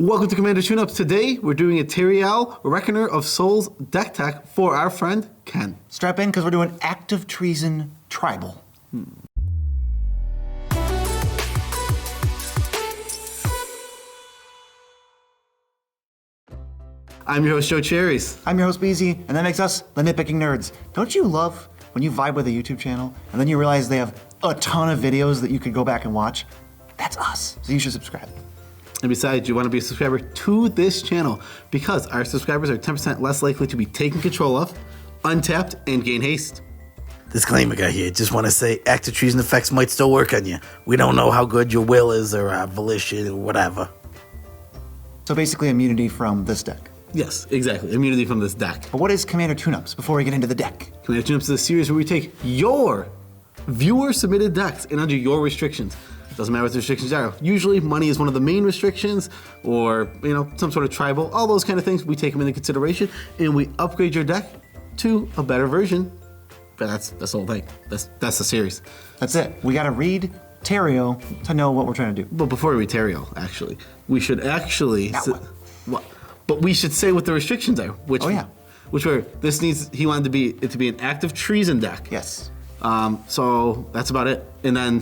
Welcome to Commander Tune-Ups. Today, we're doing a Tariel, Reckoner of Souls deck tech for our friend, Ken. Strap in, because we're doing Active Treason Tribal. I'm your host, Joe Cherries. I'm your host, Beezy, and that makes us the Nitpicking Nerds. Don't you love when you vibe with a YouTube channel, and then you realize they have a ton of videos that you could go back and watch? That's us, so you should subscribe. And besides, you want to be a subscriber to this channel because our subscribers are 10% less likely to be taken control of, untapped, and gain haste. Disclaimer guy here, just want to say active treason effects might still work on you. We don't know how good your will is or volition or whatever. So basically immunity from this deck. Yes, exactly. Immunity from this deck. But what is Commander Tune-Ups before we get into the deck? Commander Tune-Ups is a series where we take your viewer-submitted decks and under your restrictions. Doesn't matter what the restrictions are. Usually money is one of the main restrictions or, some sort of tribal, all those kind of things. We take them into consideration and we upgrade your deck to a better version. But that's the whole thing. That's the series. That's it. We got to read Tariel to know what we're trying to do. But before we read Tariel, actually, we should actually... But we should say what the restrictions are. Which were, he wanted it to be an active treason deck. Yes. So that's about it. And then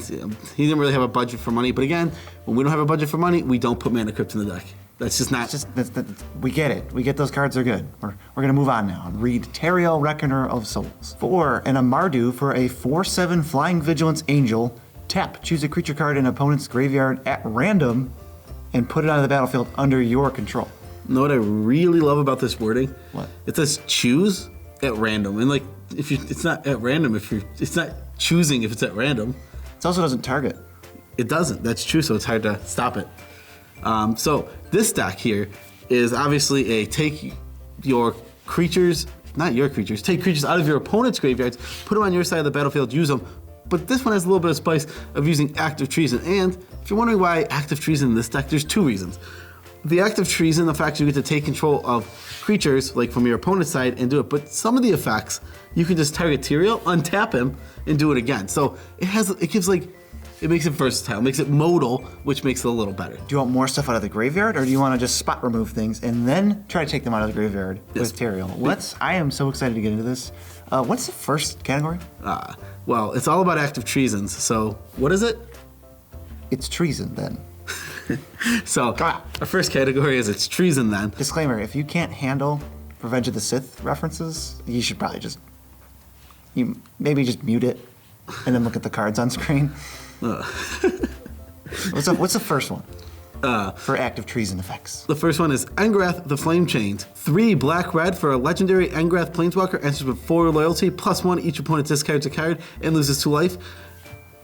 he didn't really have a budget for money. But again, when we don't have a budget for money, we don't put Mana Crypt in the deck. That's just not... we get it. We get those cards are good. We're going to move on now and read Tariel, Reckoner of Souls. 4, and a Mardu for a 4/7 Flying Vigilance Angel. Tap, choose a creature card in an opponent's graveyard at random and put it onto the battlefield under your control. You know what I really love about this wording? What? It says choose at random. And it's not at random it's not choosing if it's at random. It also doesn't target. It doesn't. That's true, so it's hard to stop it. So this deck here is obviously take your creatures, not your creatures, take creatures out of your opponent's graveyards, put them on your side of the battlefield, use them. But this one has a little bit of spice of using Active Treason. And if you're wondering why Active Treason in this deck, there's 2 reasons. The Active Treason, the fact you get to take control of creatures like from your opponent's side and do it, but some of the effects you can just target Tariel, untap him, and do it again. So it makes it versatile, makes it modal, which makes it a little better. Do you want more stuff out of the graveyard, or do you want to just spot remove things and then try to take them out of the graveyard with Tariel? I am so excited to get into this. What's the first category? Well, it's all about Active Treasons. So what is it? It's treason then. So our first category is it's treason then. Disclaimer, if you can't handle Revenge of the Sith references, you should probably just mute it and then look at the cards on screen. What's the first one for active treason effects? The first one is Engrath the Flame Chained. 3 black-red for a legendary Engrath Planeswalker, enters with 4 loyalty, +1, each opponent discards a card and loses 2 life.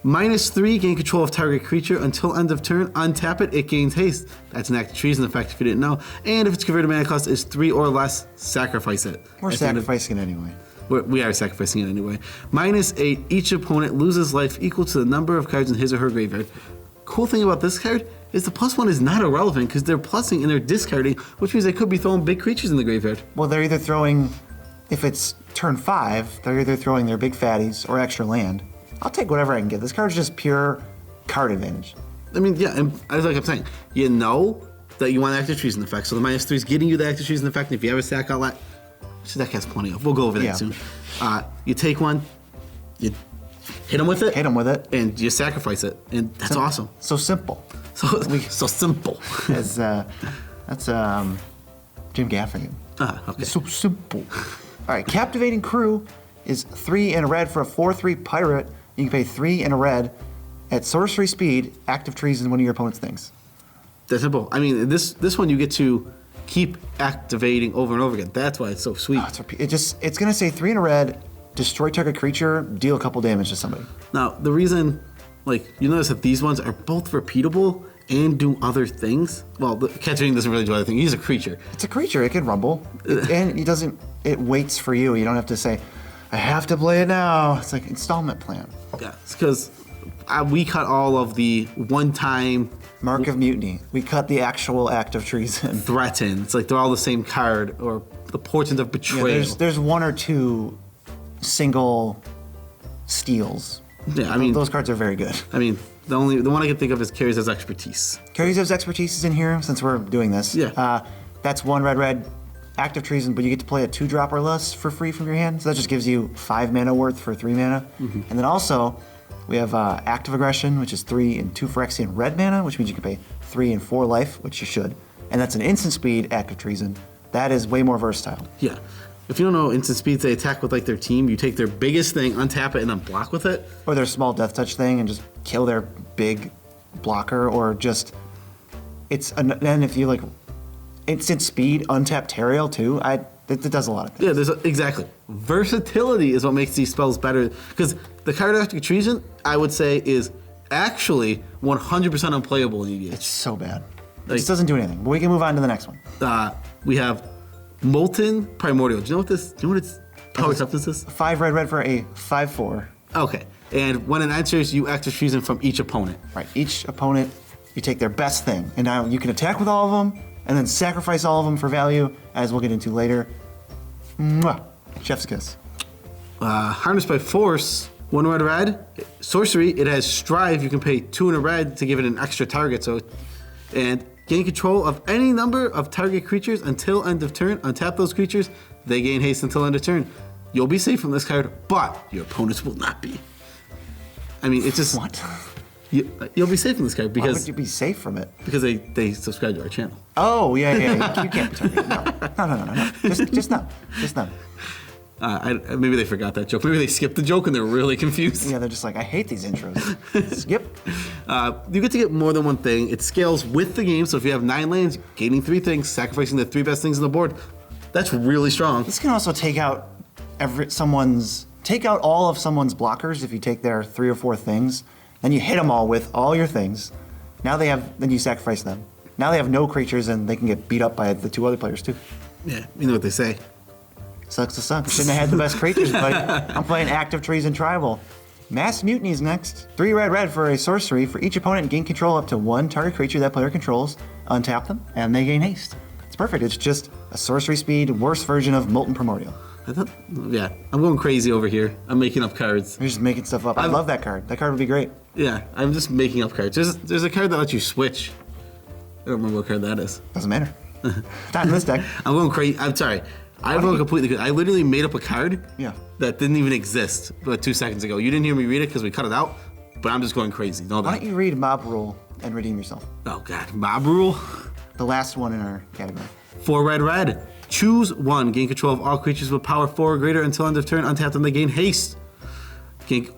-3, gain control of target creature until end of turn. Untap it, it gains haste. That's an active treason effect if you didn't know. And if its converted mana cost is 3 or less, sacrifice it. We're sacrificing it anyway. We are sacrificing it anyway. -8, each opponent loses life equal to the number of cards in his or her graveyard. Cool thing about this card is the +1 is not irrelevant because they're plussing and they're discarding, which means they could be throwing big creatures in the graveyard. Well, they're either throwing, if it's turn 5, they're either throwing their big fatties or extra land. I'll take whatever I can get. This card's just pure card advantage. I mean, yeah, and like I'm saying, you know that you want active treason effect, so the -3 is getting you the active treason effect, and if you have a sack outlet, which that has plenty of. We'll go over that soon. You take one, you hit them with it, and you sacrifice it, and that's awesome. So simple. So simple. That's Jim Gaffigan. Okay. So simple. All right, Captivating Crew is 3 and a red for a 4/3 pirate. You can pay 3 and a red at sorcery speed, active treason one of your opponent's things. That's simple. I mean, this one you get to keep activating over and over again. That's why it's so sweet. It's gonna say 3 and a red, destroy target creature, deal a couple damage to somebody. Now, the reason, you notice that these ones are both repeatable and do other things. Well, the Catching doesn't really do other things. He's a creature. It's a creature. It can rumble, and it waits for you. You don't have to say, I have to play it now. It's like installment plan. Yeah, it's because we cut all of the one-time Mark of Mutiny. We cut the actual act of treason. Threaten. It's like they're all the same card, or the Portent of Betrayal. Yeah, there's 1 or 2 single steals. Yeah, I mean, those cards are very good. I mean, The one I can think of is carries as expertise. Karyzev's expertise is in here since we're doing this. Yeah. That's 1 red, active treason, but you get to play a 2-drop or less for free from your hand. So that just gives you 5 mana worth for 3 mana. And then also, we have active aggression, which is 3 and 2 Phyrexian red mana, which means you can pay 3 and 4 life, which you should. And that's an instant speed active treason. That is way more versatile. Yeah. If you don't know instant speeds, they attack with like their team. You take their biggest thing, untap it, and then block with it. Or their small death touch thing and just kill their big blocker, or just then if you like instant speed untap Tariel too, it does a lot of things. Yeah, exactly. Versatility is what makes these spells better. Because the card Active Treason, I would say, is actually 100% unplayable in EDH. It's so bad. It just doesn't do anything. But we can move on to the next one. We have Molten Primordial. Do you know what its power toughness is? 5 red for a 5/4. Okay. And when it enters, you Active Treason from each opponent. Right. Each opponent, you take their best thing, and now you can attack with all of them, and then sacrifice all of them for value, as we'll get into later. Mwah. Chef's kiss. Harnessed by Force, 1 red. Sorcery, it has Strive. You can pay 2 and a red to give it an extra target. And gain control of any number of target creatures until end of turn. Untap those creatures. They gain haste until end of turn. You'll be safe from this card, but your opponents will not be. I mean, it's just... What? You'll be safe from this card because... Why would you be safe from it? Because they subscribe to our channel. Oh, yeah. You can't be targeted. No. Just no. Maybe they forgot that joke. Maybe they skipped the joke and they're really confused. Yeah, they're just like, I hate these intros. Skip. You get to get more than one thing. It scales with the game, so if you have 9 lands, gaining 3 things, sacrificing the 3 best things on the board, that's really strong. This can also take out all of someone's blockers if you take their 3 or 4 things. Then you hit them all with all your things. Then you sacrifice them. Now they have no creatures and they can get beat up by the 2 other players too. Yeah, you know what they say. Sucks to suck. Shouldn't have had the best creatures, but I'm playing Active Treason Tribal. Mass Mutiny's next. 3 red for a sorcery. For each opponent, gain control up to 1 target creature that player controls. Untap them, and they gain haste. It's perfect. It's just a sorcery speed, worse version of Molten Primordial. I'm going crazy over here. I'm making up cards. You're just making stuff up. I love that card. That card would be great. Yeah, I'm just making up cards. There's a card that lets you switch. I don't remember what card that is. Doesn't matter. Not in this deck. I'm going crazy. I'm sorry. I'm going completely. I literally made up a card that didn't even exist but 2 seconds ago. You didn't hear me read it because we cut it out, but I'm just going crazy. Know that. Why don't you read Mob Rule and redeem yourself? Oh, God. Mob Rule? The last one in our category. 4 red. Choose 1. Gain control of all creatures with power 4 or greater until end of turn. Untap them, they gain haste. Gain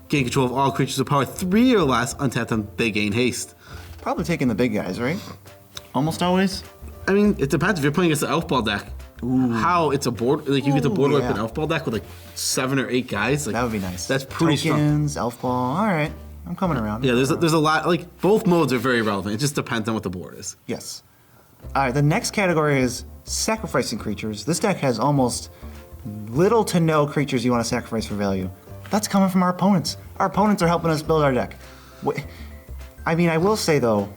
control of all creatures with power 3 or less. Untap them, they gain haste. Probably taking the big guys, right? Almost always. I mean, it depends. If you're playing against an elf ball deck, how it's a board, like you get to board wipe an elf ball deck with like 7 or 8 guys. Like, that would be nice. That's pretty Tokens, strong. elf ball. All right, I'm coming around. Yeah, there's a lot. Like both modes are very relevant. It just depends on what the board is. Yes. All right, the next category is sacrificing creatures. This deck has almost little to no creatures you want to sacrifice for value. That's coming from our opponents. Our opponents are helping us build our deck. I mean, I will say though,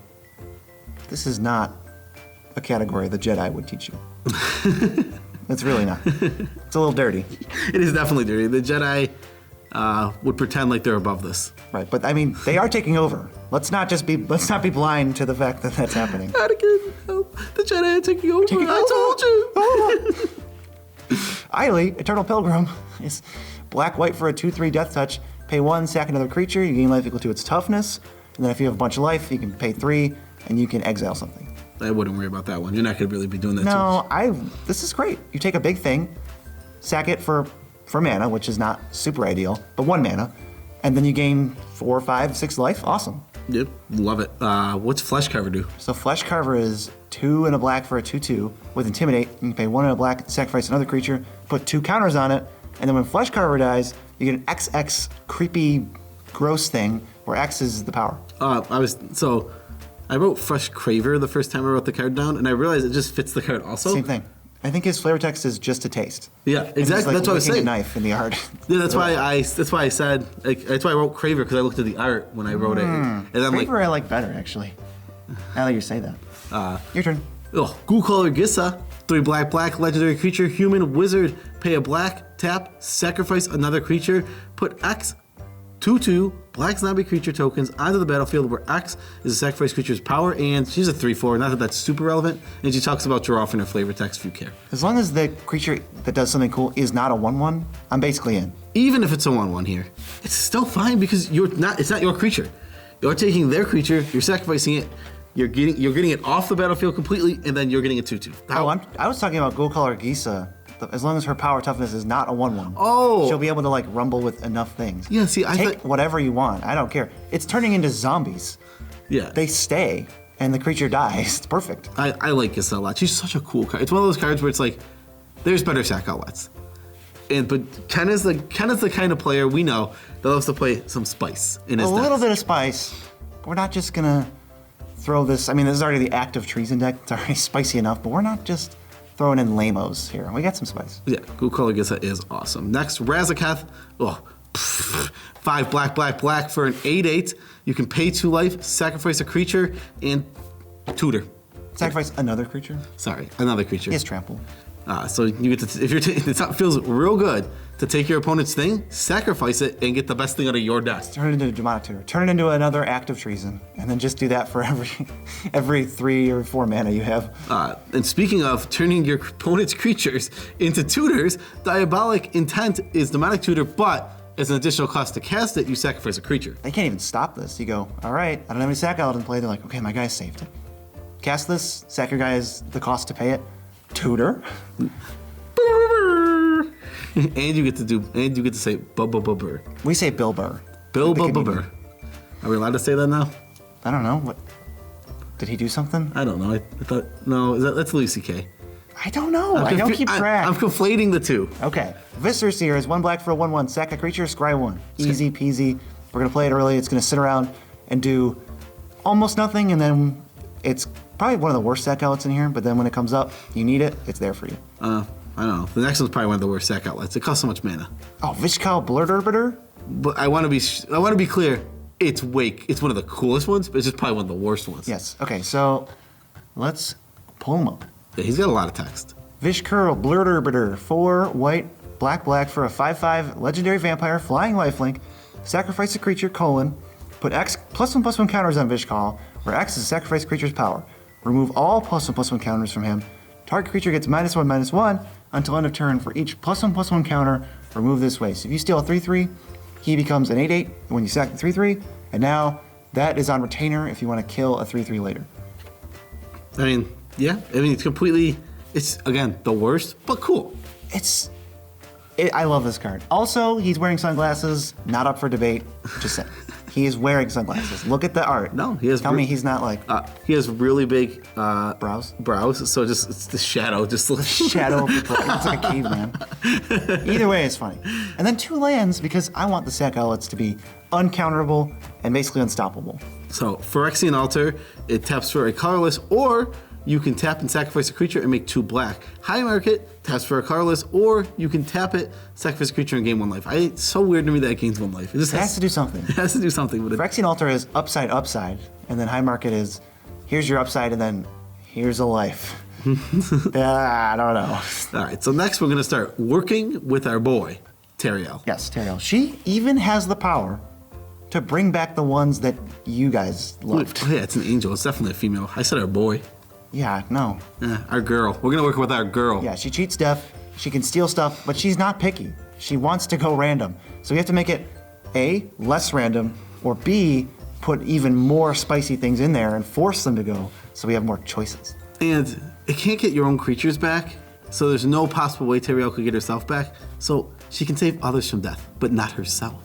this is not a category the Jedi would teach you. It's really not. It's a little dirty. It is definitely dirty. The Jedi would pretend like they're above this. Right, but I mean, they are taking over. Let's not be blind to the fact that that's happening. Anakin, help. The Jedi are taking over. I told you. Eiley, Eternal Pilgrim, is black-white for a 2/3 death touch. Pay 1, sack another creature. You gain life equal to its toughness. And then if you have a bunch of life, you can pay 3, and you can exile something. I wouldn't worry about that one. You're not going to really be doing that too much. This is great. You take a big thing, sack it for mana, which is not super ideal, but 1 mana, and then you gain 4, 5, 6 life. Awesome. Yep, love it. What's Flesh Carver do? So Flesh Carver is 2 and a black for a 2/2 with Intimidate. You can pay 1 and a black, sacrifice another creature, put 2 counters on it, and then when Flesh Carver dies, you get an XX creepy, gross thing where X is the power. I wrote Fresh Craver the first time I wrote the card down, and I realized it just fits the card also. Same thing. I think his flavor text is just a taste. Yeah, exactly. That's what I was saying. A knife in the art. Yeah, that's why I said that's why I wrote Craver, because I looked at the art when I wrote it, and I'm Craver I like better actually. Now that you say that. Your turn. Ghoul Caller Gissa, 3 black, legendary creature, human, wizard. Pay a black, tap, sacrifice another creature, put X 2/2 black zombie creature tokens onto the battlefield where X is a sacrifice creature's power, and she's a 3/4. Not that that's super relevant. And she talks about draw off in her flavor text if you care. As long as the creature that does something cool is not a 1/1, I'm basically in. Even if it's a 1/1 here, it's still fine because it's not your creature. You're taking their creature, you're sacrificing it, you're getting it off the battlefield completely, and then you're getting a 2/2. I was talking about Gold Color Gisa. As long as her power toughness is not a 1/1, she'll be able to like rumble with enough things. Yeah, see, I take whatever you want. I don't care. It's turning into zombies. Yeah, they stay, and the creature dies. It's perfect. I like Gisa a lot. She's such a cool card. It's one of those cards where it's like, there's better sack outlets. But Ken is the kind of player we know that loves to play some spice in his deck. A little bit of spice. We're not just gonna throw this. I mean, this is already the active Treason deck. It's already spicy enough, but we're not just throwing in lamos here. We got some spice. Yeah, Gold Color Gisa is awesome. Next, Razaketh. 5 black for an 8/8. You can pay 2 life, sacrifice a creature, and tutor. Sacrifice another creature? Sorry, another creature. Yes, trample. So you get to, if you're it feels real good to take your opponent's thing, sacrifice it, and get the best thing out of your deck. Turn it into a demonic tutor. Turn it into another active Treason, and then just do that for every 3 or 4 mana you have. And speaking of turning your opponent's creatures into tutors, Diabolic Intent is demonic tutor, but as an additional cost to cast it, you sacrifice a creature. They can't even stop this. You go, all right, I don't have any sack out in play. They're like, okay, my guy saved it. Cast this, sack your guy is the cost to pay it. Tutor. And you get to say burr. We say Bill Burr. Bill Burr. Are we allowed to say that now? I don't know. What? Did he do something? I don't know. I thought no. That's Louis C.K. I don't know. I don't keep track. I'm conflating the two. Okay. Viscer Seer is 1 black for a 1/1. Sack a creature, scry 1. Easy peasy. We're gonna play it early. It's gonna sit around and do almost nothing, and then it's probably one of the worst sack outlets in here. But then when it comes up, you need it. It's there for you. I don't know. The next one's probably one of the worst sack outlets. It costs so much mana. Oh, Vishkal Blurderbiter? But I want to be clear. It's one of the coolest ones, but it's just probably one of the worst ones. Yes. Okay, so let's pull him up. Yeah, he's got a lot of text. Vishkurl Blurderbiter, 4 white, black for a 5/5 legendary vampire, flying lifelink. Sacrifice a creature, put X +1/+1 counters on Vishkal, where X is sacrifice creature's power. Remove all +1/+1 counters from him. Target creature gets -1/-1 until end of turn for each +1/+1 counter. Remove this way. So if you steal a 3/3, he becomes an 8/8 when you sack the 3/3, and now that is on retainer if you want to kill a 3/3 later. I mean, yeah. I mean, it's again the worst, but cool. I love this card. Also, he's wearing sunglasses. Not up for debate. Just saying. He is wearing sunglasses. Look at the art. No, he has. Tell me he's not like. He has really big brows. Brows. So it's the shadow just looks. Shadow. It's like a caveman. Either way, it's funny. And then 2 lands because I want the sack outlets to be uncounterable and basically unstoppable. So Phyrexian Altar, it taps for a colorless, or you can tap and sacrifice a creature and make 2 black. High Market taps for a colorless, or you can tap it, sacrifice a creature, and gain 1 life. It's so weird to me that it gains 1 life. It has to do something. It has to do something with it. Phyrexian Altar is upside, and then High Market is here's your upside, and then here's a life. I don't know. All right, so next we're going to start working with our boy, Tariel. Yes, Tariel. She even has the power to bring back the ones that you guys loved. Oh, yeah, it's an angel. It's definitely a female. I said our boy. Yeah, no. Our girl. We're going to work with our girl. Yeah, she cheats death. She can steal stuff, but she's not picky. She wants to go random. So we have to make it A, less random, or B, put even more spicy things in there and force them to go so we have more choices. And it can't get your own creatures back, so there's no possible way Tariel could get herself back. So she can save others from death, but not herself.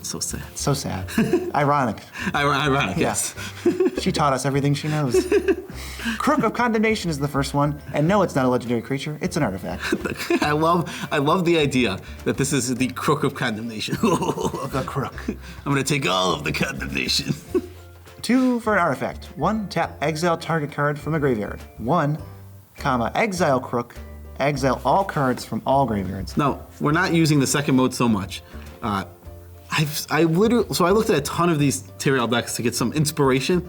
So sad. So sad. Ironic. Ironic, yes. She taught us everything she knows. Crook of Condemnation is the first one, and no, it's not a legendary creature. It's an artifact. I love the idea that this is the Crook of Condemnation. The Crook. I'm gonna take all of the condemnation. 2 for an artifact. 1, tap, exile target card from a graveyard. 1, exile Crook, exile all cards from all graveyards. Now, we're not using the second mode so much. I looked at a ton of these Tariel decks to get some inspiration.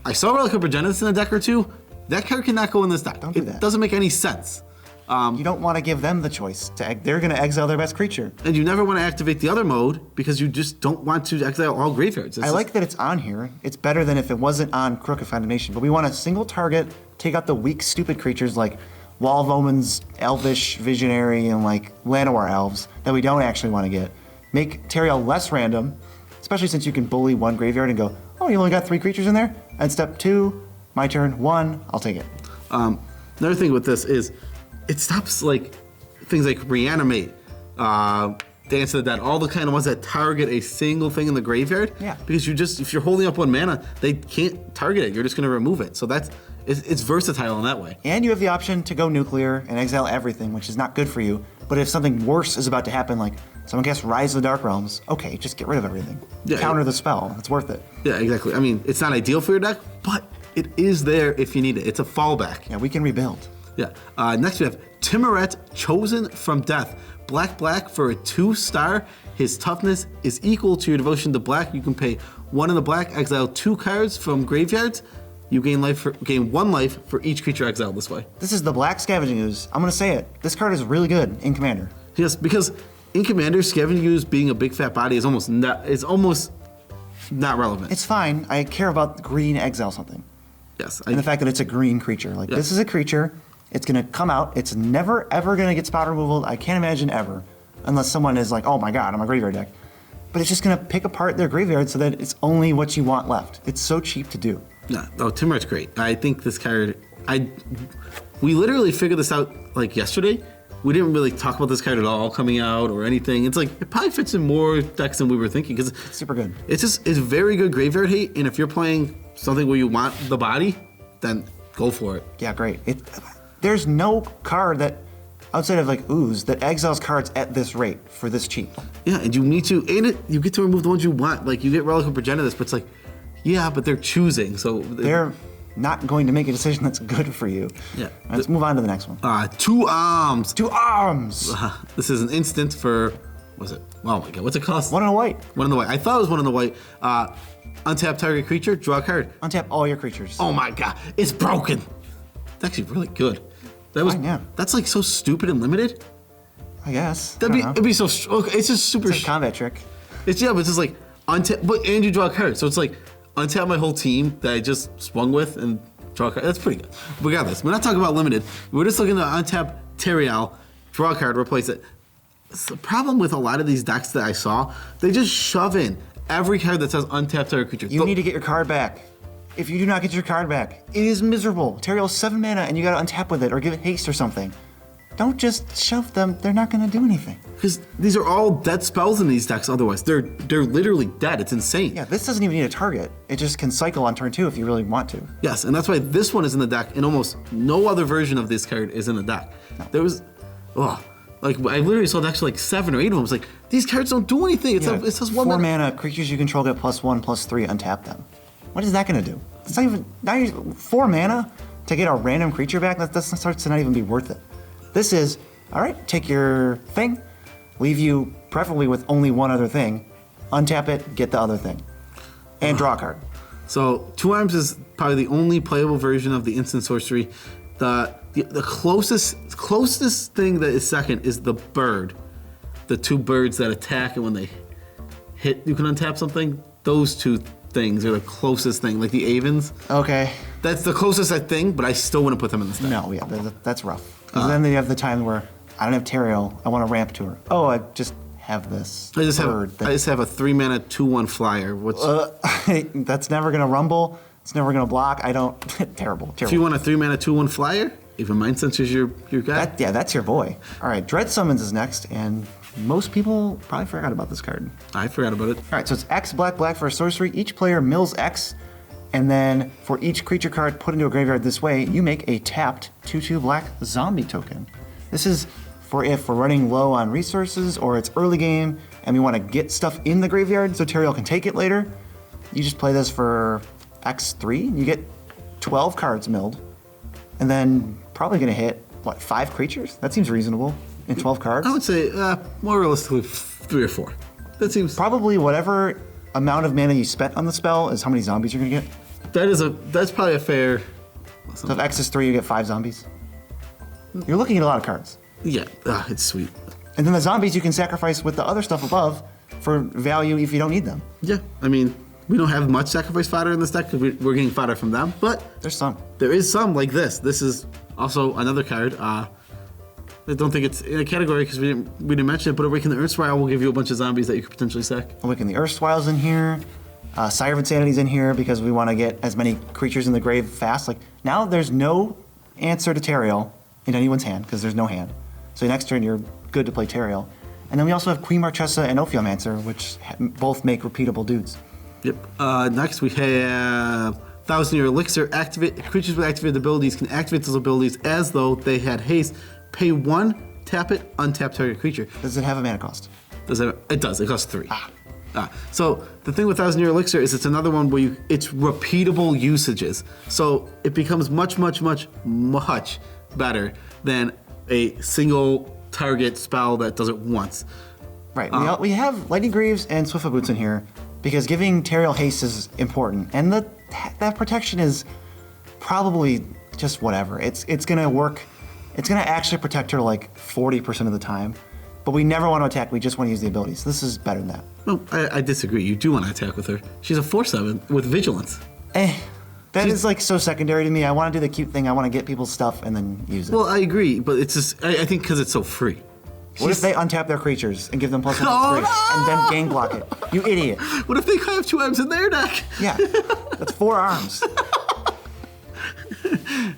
I saw Relic of Progenitus in a deck or two. That card cannot go in this deck. Don't do that. It doesn't make any sense. You don't want to give them the choice. They're going to exile their best creature. And you never want to activate the other mode because you just don't want to exile all graveyards. I like that it's on here. It's better than if it wasn't on Crook of Condemnation. But we want a single target, take out the weak, stupid creatures like Wall of Omens, Elvish, Visionary, and like Llanowar Elves that we don't actually want to get. Make Tariel less random, especially since you can bully one graveyard and go, oh, you only got 3 creatures in there? And step 2, my turn, 1, I'll take it. Another thing with this is it stops like things like Reanimate, Dance of the Dead, all the kind of ones that target a single thing in the graveyard. Yeah. Because if you're holding up 1 mana, they can't target it. You're just going to remove it. So it's versatile in that way. And you have the option to go nuclear and exile everything, which is not good for you. But if something worse is about to happen, like someone casts Rise of the Dark Realms, okay, just get rid of everything. Yeah, Counter the spell. It's worth it. Yeah, exactly. I mean, it's not ideal for your deck, but it is there if you need it. It's a fallback. Yeah, we can rebuild. Yeah. Next we have Timoret, Chosen from Death. Black for a 2-star. His toughness is equal to your devotion to black. You can pay 1 in the black, exile 2 cards from graveyards. You gain 1 life for each creature exiled this way. This is the Black Scavenging Ooze. I'm going to say it. This card is really good in Commander. Yes, because in Commander, Scavenging Ooze being a big fat body is almost not relevant. It's fine. I care about green exile something. Yes. And the fact that it's a green creature. Like, Yeah. This is a creature. It's going to come out. It's never, ever going to get spot removal. I can't imagine ever. Unless someone is like, oh my god, I'm a graveyard deck. But it's just going to pick apart their graveyard so that it's only what you want left. It's so cheap to do. Yeah. Oh, Timoret's great. I think this card, we literally figured this out like yesterday. We didn't really talk about this card at all coming out or anything. It's like, it probably fits in more decks than we were thinking because It's super good. it's very good graveyard hate. And if you're playing something where you want the body, then go for it. Yeah, great. There's no card that, outside of like Ooze, that exiles cards at this rate for this cheap. Yeah, and you need to, you get to remove the ones you want. Like, you get Relic of Progenitus, but it's like, yeah, but they're choosing, so. They're not going to make a decision that's good for you. Yeah. Let's move on to the next one. 2 arms. 2 arms! This is an instant for, what's it? Oh my god, what's it cost? 1 in a white. 1 in the white. I thought it was 1 in the white. Untap target creature, draw a card. Untap all your creatures. Oh my god, it's broken. It's actually really good. Fine, yeah. That's like so stupid and limited. I guess. It'd be so, okay, it's just super. It's a combat trick. But it's just like untap, and you draw a card. So it's like untap my whole team that I just swung with and draw a card. That's pretty good. Regardless, we're not talking about limited. We're just looking to untap Tariel, draw a card, replace it. The problem with a lot of these decks that I saw, they just shove in every card that says untap target creature. You need to get your card back. If you do not get your card back, it is miserable. Tariel's 7 mana and you gotta untap with it or give it haste or something. Don't just shove them, they're not gonna do anything. Because these are all dead spells in these decks otherwise. They're literally dead. It's insane. Yeah, this doesn't even need a target. It just can cycle on turn 2 if you really want to. Yes, and that's why this one is in the deck, and almost no other version of this card is in the deck. There was, like I literally saw decks like 7 or 8 of them. It's like, these cards don't do anything. It says 1 4 mana. mana, creatures you control get +1/+3, untap them. What is that gonna do? It's not even, now you're 4 mana to get a random creature back? That starts to not even be worth it. This is, all right, take your thing, leave you preferably with only 1 other thing, untap it, get the other thing, and draw a card. So 2 arms is probably the only playable version of the instant sorcery. The closest thing that is second is the bird. The 2 birds that attack, and when they hit, you can untap something. Those 2 things are the closest thing, like the Avens. Okay. That's the closest I think, but I still wouldn't put them in this deck. No, yeah, that's rough. Because then you have the time where I don't have Tariel, I want a ramp to her. Oh, I just have this I just bird. have a 3 mana 2/1 flyer. Which That's never gonna rumble. It's never gonna block. I don't. Terrible. if you want a 3 mana 2/1 flyer, even Mind Sensor's your guy. That's your boy. All right, Dread Summons is next, and most people probably forgot about this card. I forgot about it. All right, so it's X black for a sorcery. Each player mills X, and then for each creature card put into a graveyard this way, you make a tapped 2/2 black zombie token. This is for if we're running low on resources or it's early game and we want to get stuff in the graveyard so Tariel can take it later. You just play this for X3, you get 12 cards milled, and then probably gonna hit, 5 creatures? That seems reasonable in 12 cards. I would say more realistically 3 or 4. That seems Probably whatever amount of mana you spent on the spell is how many zombies you're gonna get. that's probably a fair. So if X is 3, you get 5 zombies. You're looking at a lot of cards. Yeah, it's sweet. And then the zombies you can sacrifice with the other stuff above for value if you don't need them. Yeah, I mean, we don't have much sacrifice fodder in this deck because we're getting fodder from them, but There's some. there is some like this. This is also another card. I don't think it's in a category because we didn't mention it, but Awaken the Erstwhile will give you a bunch of zombies that you could potentially sack. Awaken the Erstwhile's in here. Sire of Insanity's in here because we want to get as many creatures in the grave fast. Like, now there's no answer to Tariel in anyone's hand because there's no hand. So next turn you're good to play Tariel. And then we also have Queen Marchesa and Ophiomancer, which both make repeatable dudes. Yep. Next we have 1,000-Year Elixir. Activate creatures with activated abilities can activate those abilities as though they had haste. Pay 1, tap it, untap target creature. Does it have a mana cost? It does. It costs 3. So the thing with 1,000-Year Elixir is it's another one where it's repeatable usages. So it becomes much, much, much, much better than a single target spell that does it once. Right. We have Lightning Greaves and Swiftfoot Boots in here because giving Tariel haste is important, and that protection is probably just whatever. It's gonna work. It's gonna actually protect her like 40% of the time, but we never want to attack. We just want to use the abilities. This is better than that. No, I disagree. You do want to attack with her. She's a 4/7 with Vigilance. That is like so secondary to me. I want to do the cute thing. I want to get people's stuff and then use it. Well, I agree, but it's just I think because it's so free. What if they untap their creatures and give them +1/+3 and then gang block it? You idiot. What if they have 2 M's in their deck? Yeah, that's 4 arms.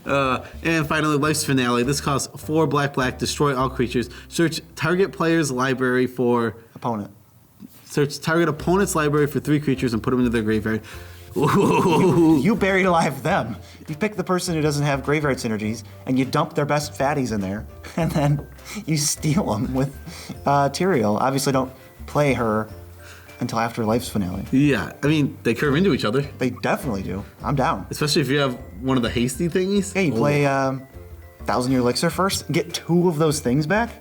And finally, Life's Finale. This costs 4 black, destroy all creatures. Search target player's library for... Opponent. Search target opponent's library for 3 creatures and put them into their graveyard. You buried alive them. You pick the person who doesn't have graveyard synergies and you dump their best fatties in there and then you steal them with Tariel. Obviously don't play her until after Life's Finale. Yeah, I mean, they curve into each other. They definitely do. I'm down. Especially if you have one of the hasty thingies. Yeah, you play 1,000-Year Elixir first and get 2 of those things back.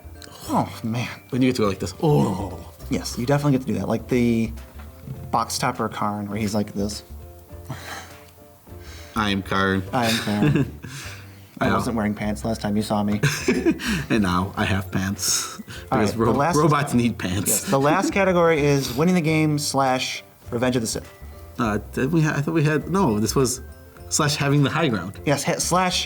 Oh, man. When you get to go like this. Oh. Yes, you definitely get to do that. Like the Box Topper Karn, where he's like this. I am Karn. I am Karn. I wasn't wearing pants last time you saw me. And now I have pants. Because right, robots need pants. Yes, the last category is winning the game / Revenge of the Sith. I thought we had... No, this was / having the high ground. Yes,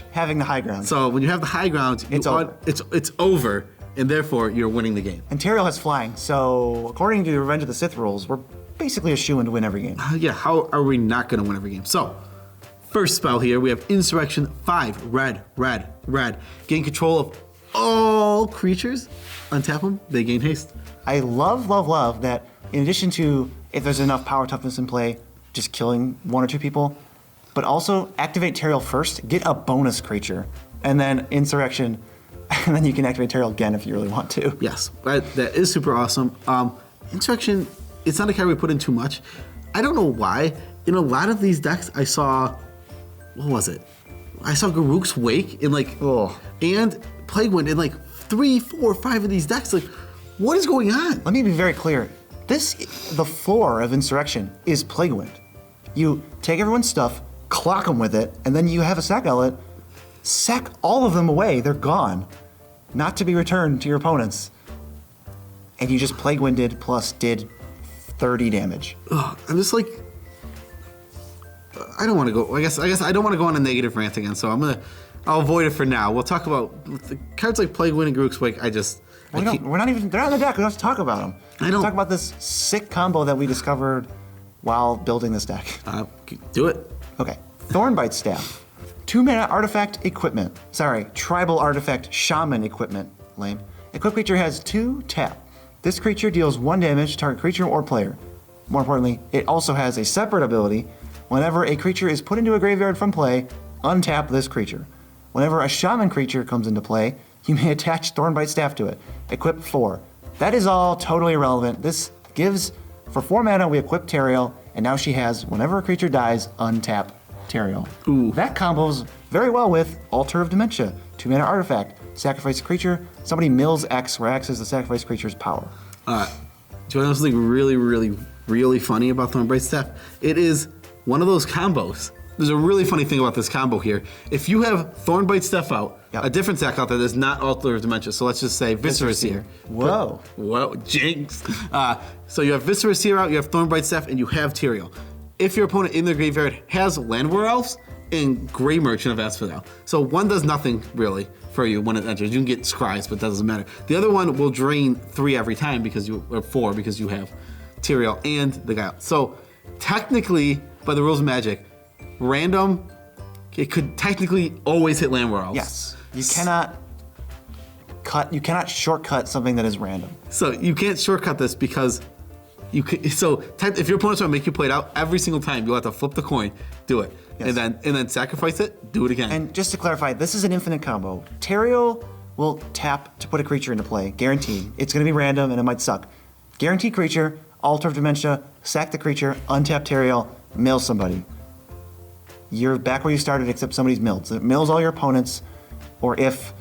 / having the high ground. So when you have the high ground, It's over. It's over, and therefore you're winning the game. And Tariel has flying, so according to the Revenge of the Sith rules, we're basically a shoo-in to win every game. Yeah, how are we not going to win every game? So, first spell here, we have Insurrection 5, red. Gain control of all creatures. Untap them, they gain haste. I love that in addition to, if there's enough power toughness in play, just killing 1 or 2 people, but also activate Tariel first, get a bonus creature, and then Insurrection, and then you can activate Tariel again if you really want to. Yes, that is super awesome. Insurrection, it's not a card we put in too much. I don't know why. In a lot of these decks, I saw, what was it? I saw Garruk's Wake in and Plague Wind in 3, 4, 5 of these decks. Like, what is going on? Let me be very clear. The floor of Insurrection is Plague Wind. You take everyone's stuff, clock them with it, and then you have a sack outlet, sack all of them away. They're gone, not to be returned to your opponents. And you just Plague Winded plus did 30 damage. I'm just like, I don't want to go. I guess I don't want to go on a negative rant again. So I'll avoid it for now. We'll talk about the cards like Plague Wind and Garruk's Wake. We're not even. They're on the deck. We don't have to talk about them. I don't talk about this sick combo that we discovered while building this deck. Do it. Okay. Thornbite Staff. 2 mana artifact equipment. Sorry, tribal artifact shaman equipment. Lame. Equipped creature has 2 tap. This creature deals 1 damage to target creature or player. More importantly, it also has a separate ability. Whenever a creature is put into a graveyard from play, untap this creature. Whenever a shaman creature comes into play, you may attach Thornbite Staff to it. Equip 4. That is all totally irrelevant. This gives, for 4 mana, we equip Tariel, and now she has, whenever a creature dies, untap Tariel. Ooh. That combos very well with Altar of Dementia. 2 mana artifact. Sacrifice a creature. Somebody mills X, where X is the sacrifice creature's power. Do you want to know something really funny about Thornbite Staff? It is one of those combos there's a really funny thing about this combo here. If you have Thornbite Steph out, Yep. a different deck out there that's not Altar of Dementia, so let's just say Viscera Seer. Whoa. Whoa, jinx. So you have Viscera Seer out, you have Thornbite Steph, and you have Tariel. If your opponent in their graveyard has Landwar Elves and Grey Merchant of Asphodel, so one does nothing really for you when it enters. You can get Scries, but that doesn't matter. The other one will drain 3 every time or 4 because you have Tariel and the guy. So technically, by the rules of Magic, random, it could technically always hit Landwar Elves. Yes. You cannot shortcut something that is random. So you can't shortcut this because if your opponent's trying to make you play it out, every single time you'll have to flip the coin, do it, Yes. and then sacrifice it, do it again. And just to clarify, this is an infinite combo. Tariel will tap to put a creature into play, guaranteed. It's going to be random and it might suck. Guaranteed creature, Altar of Dementia, sack the creature, untap Tariel, mill somebody. You're back where you started, except somebody's milled. So it mills all your opponents, or if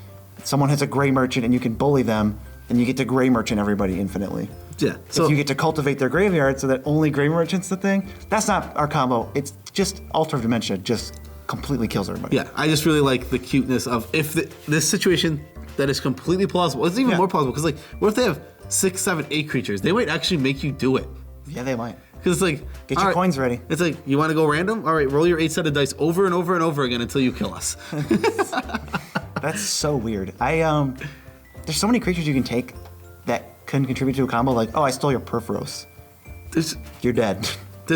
someone has a Grey Merchant and you can bully them, then you get to Grey Merchant everybody infinitely. Yeah. So If you get to cultivate their graveyard so that only Grey Merchant's the thing, that's not our combo. It's just Altar of Dementia just completely kills everybody. yeah, I just really like the cuteness of this situation that is completely plausible. It's even Yeah. more plausible because what if they have 6, 7, 8 creatures? They might actually make you do it. Yeah, they might. Because it's like, Get all your right, coins ready. It's like, you want to go random? All right, roll your 8 sided dice over and over and over again until you kill us. That's so weird. There's so many creatures you can take that can contribute to a combo. Like, oh, I stole your Perforos. There's You're dead.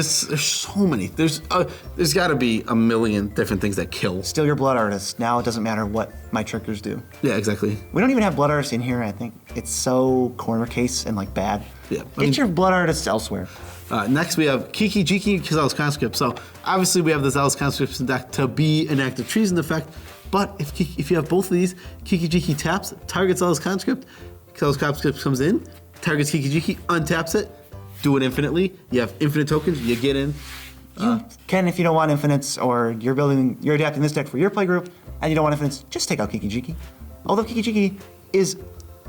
so many. There's got to be a million different things that kill. Steal your Blood Artist. Now it doesn't matter what my triggers do. Yeah, exactly. We don't even have Blood Artist in here. I think it's so corner case and bad. Yeah, Get your Blood Artist elsewhere. Next, we have Kiki Jiki Zealous Conscript. So obviously, we have the Zealous Conscripts in deck to be an active treason effect. But if you have both of these, Kiki Jiki taps, targets Zealous Conscript comes in, targets Kiki Jiki, untaps it, do it infinitely. You have infinite tokens, you get in. You can, if you don't want infinites, or you're adapting this deck for your playgroup, and you don't want infinites, just take out Kiki Jiki. Although Kiki Jiki is,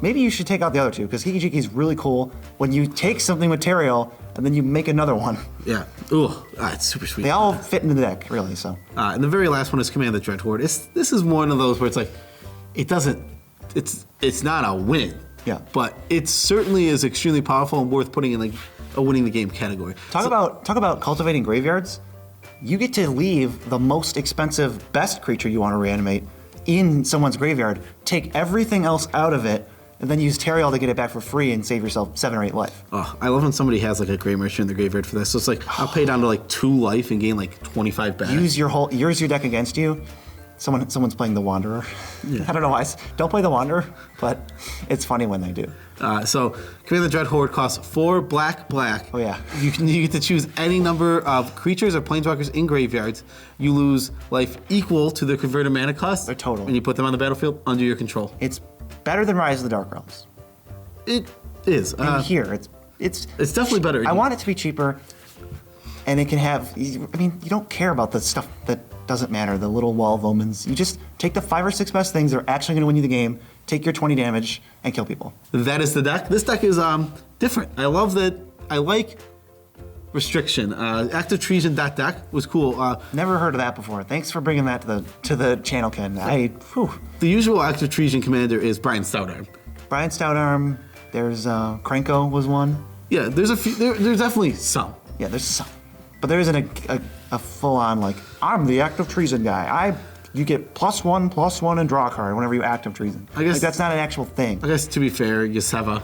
maybe you should take out the other two, because Kiki Jiki is really cool when you take something with Tariel, and then you make another one. Yeah. Ooh, it's super sweet. They all fit into the deck, really, so. And the very last one is Command the Dreadhorde. This is one of those where it's like, it's not a win. Yeah. But it certainly is extremely powerful and worth putting in a winning the game category. Talk about cultivating graveyards. You get to leave the most expensive, best creature you want to reanimate in someone's graveyard, take everything else out of it, and then use Tariel to get it back for free and save yourself 7 or 8 life. Oh, I love when somebody has a Grey Merchant in the graveyard for this. So it's like, I'll pay down to 2 life and gain 25 back. Use your deck against you. Someone's playing the Wanderer. Yeah. I don't know why. Don't play the Wanderer, but it's funny when they do. So Command the Dreadhorde costs 4 black. Oh, yeah. You get to choose any number of creatures or planeswalkers in graveyards. You lose life equal to their converted mana cost. Their total. And you put them on the battlefield under your control. It's better than Rise of the Dark Realms. It is. And here, it's definitely better. I want it to be cheaper, and it can have. You don't care about the stuff that doesn't matter. The little wall of omens. You just take the 5 or 6 best things that are actually going to win you the game. Take your 20 damage and kill people. That is the deck. This deck is different. I love that. I like restriction. Active Treason deck was cool. Never heard of that before. Thanks for bringing that to the channel, Ken. The usual Active Treason commander is Brian Stoutarm. Brian Stoutarm. There's Krenko was one. Yeah, there's a few. There's definitely some. Yeah, there's some. But there isn't a full-on, I'm the active treason guy. You get +1/+1 and draw a card whenever you active treason. I guess that's not an actual thing. I guess to be fair, Yaseva,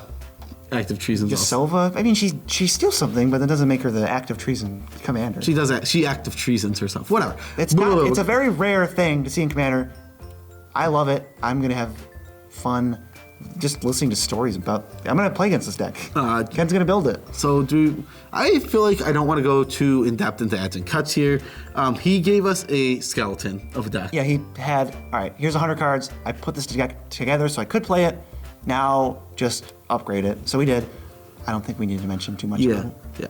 active treason. Yasova, she steals something, but that doesn't make her the active treason commander. She does that. She active treasons herself. Whatever. It's a very rare thing to see in Commander. I love it. I'm gonna have fun just listening to stories about. I'm gonna play against this deck. Ken's gonna build it. So I feel like I don't want to go too in depth into adds and cuts here. He gave us a skeleton of a deck. Yeah, he had. All right, here's 100 cards. I put this deck together so I could play it. Now just upgrade it. So we did. I don't think we need to mention too much about it. Yeah.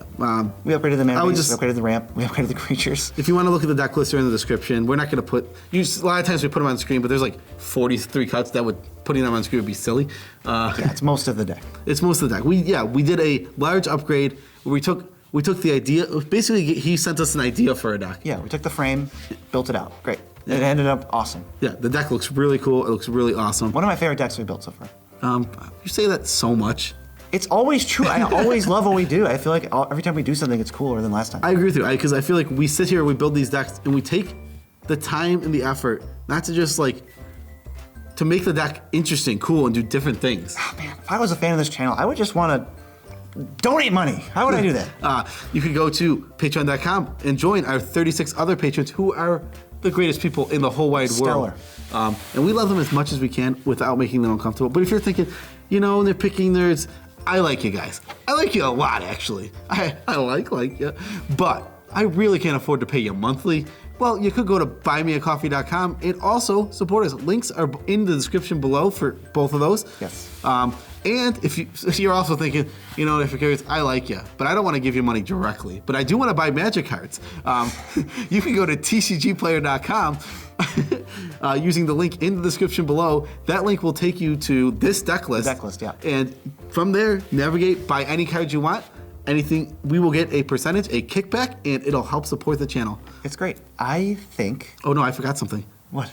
We upgraded the mana would base, we upgraded the ramp, we upgraded the creatures. If you want to look at the deck list, they're in the description. We're not going to put. A lot of times we put them on screen, but there's 43 cuts that putting them on screen would be silly. Yeah, it's most of the deck. It's most of the deck. We did a large upgrade where we took We took the idea. Basically, he sent us an idea for a deck. Yeah, we took the frame, built it out. Great. It ended up awesome. Yeah, the deck looks really cool. It looks really awesome. One of my favorite decks we built so far. You say that so much. It's always true. I always love what we do. I feel like every time we do something, it's cooler than last time. I agree with you, because I feel like we sit here, we build these decks, and we take the time and the effort not to just like to make the deck interesting, cool, and do different things. Oh, man, if I was a fan of this channel, I would just want to donate money. How would I do that? You could go to patreon.com and join our 36 other patrons who are the greatest people in the whole wide world. And we love them as much as we can without making them uncomfortable. But if you're thinking, they're picking nerds, I like you guys. I like you a lot, actually. I like you. But I really can't afford to pay you monthly. Well, you could go to buymeacoffee.com and also support us. Links are in the description below for both of those. Yes. And if you're also thinking, if you're curious, I like you, but I don't want to give you money directly, but I do want to buy Magic cards. You can go to tcgplayer.com using the link in the description below. That link will take you to this deck list. Deck list, yeah. And from there, navigate, buy any cards you want. Anything, we will get a percentage, a kickback, and it'll help support the channel. It's great. I think... Oh no, I forgot something. What?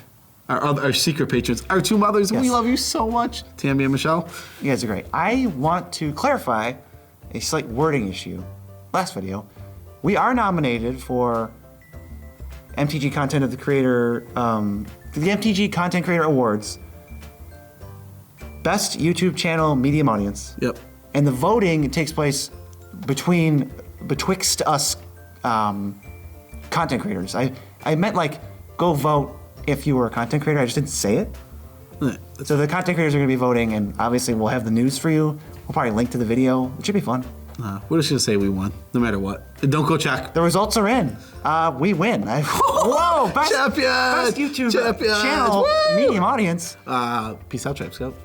Our secret patrons, our two mothers, Yes. we love you so much. Tammy and Michelle. You guys are great. I want to clarify a slight wording issue. Last video, we are nominated for MTG Content of the Creator, the MTG Content Creator Awards, Best YouTube Channel Medium Audience. Yep. And the voting takes place betwixt us content creators. I meant like go vote if you were a content creator. I just didn't say it. Yeah, So the content creators are going to be voting, and obviously we'll have the news for you. We'll probably link to the video. It should be fun. We're just gonna say we won, no matter what. And don't go check. The results are in. We win. Whoa! Best, Champions! best YouTube Champions! channel, Woo! medium audience. Peace out, Tribe Scout.